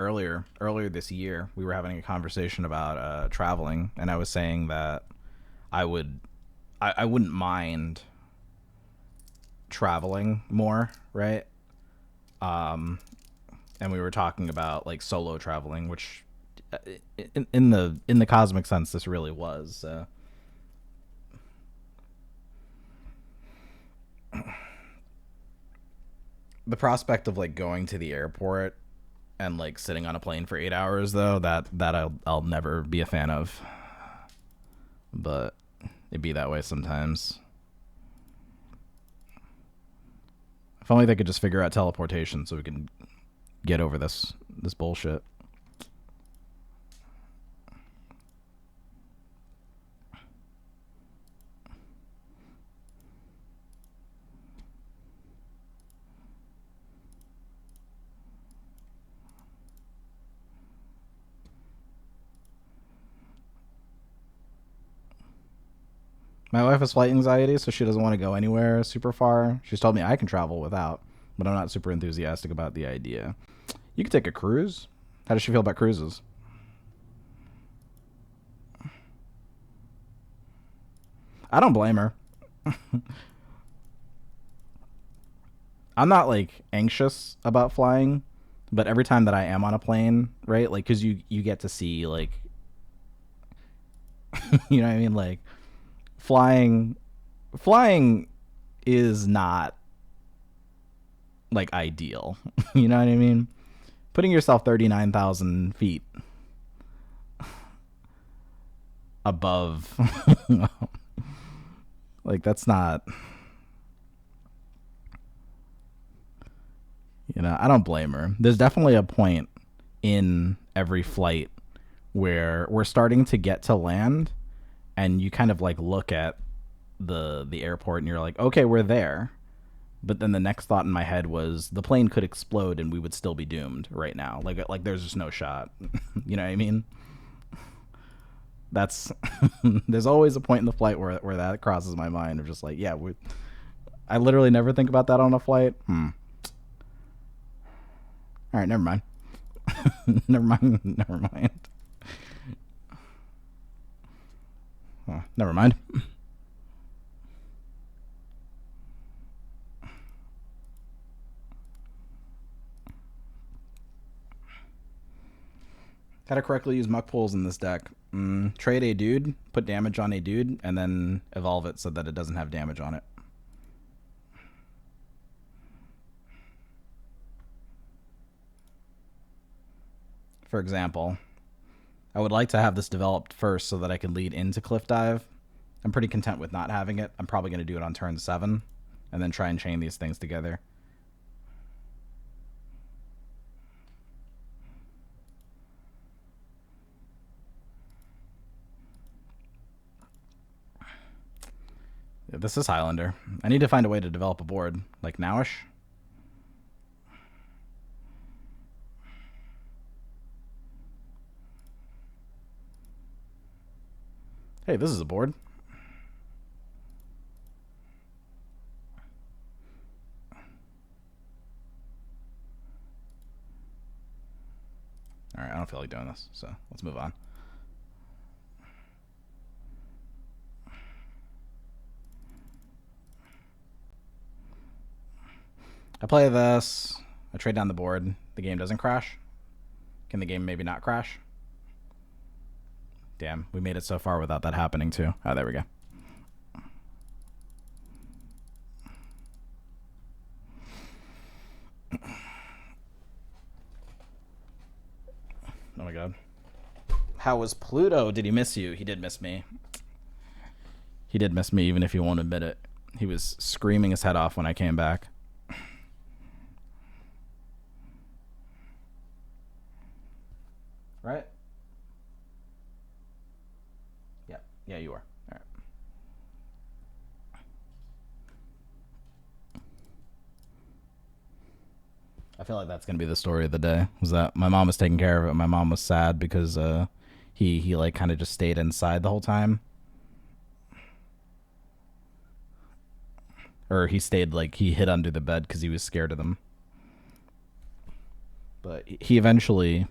earlier this year, we were having a conversation about traveling, and I was saying that I would I wouldn't mind traveling more, right? And we were talking about like solo traveling, which in the cosmic sense, this really was. The prospect of like going to the airport and like sitting on a plane for 8 hours, though, that I'll never be a fan of. But it'd be that way sometimes. If only they could just figure out teleportation so we can get over this bullshit. My wife has flight anxiety, so she doesn't want to go anywhere super far. She's told me I can travel without, but I'm not super enthusiastic about the idea. You could take a cruise. How does she feel about cruises? I don't blame her. I'm not like anxious about flying, but every time that I am on a plane, right? Like, cause you get to see like, you know what I mean? Like, flying, flying is not like ideal. You know what I mean? Putting yourself 39,000 feet above, like that's not. I don't blame her. There's definitely a point in every flight where we're starting to get to land and you kind of like look at the airport and you're like, okay, we're there. But then the next thought in my head was the plane could explode and we would still be doomed right now. Like there's just no shot. You know what I mean? That's there's always a point in the flight where that crosses my mind of just like, yeah, I literally never think about that on a flight. All right, never mind. Never mind. Never mind. Oh, never mind. How to correctly use muck pools in this deck. Trade a dude, put damage on a dude, and then evolve it so that it doesn't have damage on it. For example, I would like to have this developed first so that I can lead into Cliff Dive. I'm pretty content with not having it. I'm probably going to do it on turn 7 and then try and chain these things together. Yeah, this is Highlander. I need to find a way to develop a board, like nowish. Hey, this is a board. Alright, I don't feel like doing this, so let's move on. I play this. I trade down the board. The game doesn't crash. Can the game maybe not crash? Damn, we made it so far without that happening too. Oh, there we go. Oh my god. How was Pluto? Did he miss you? He did miss me. He did miss me, even if he won't admit it. He was screaming his head off when I came back. Right? Yeah. Yeah, you are. All right. I feel like that's gonna be the story of the day. Was that my mom was taking care of it. My mom was sad because he like kind of just stayed inside the whole time, or he stayed like he hid under the bed because he was scared of them. But he eventually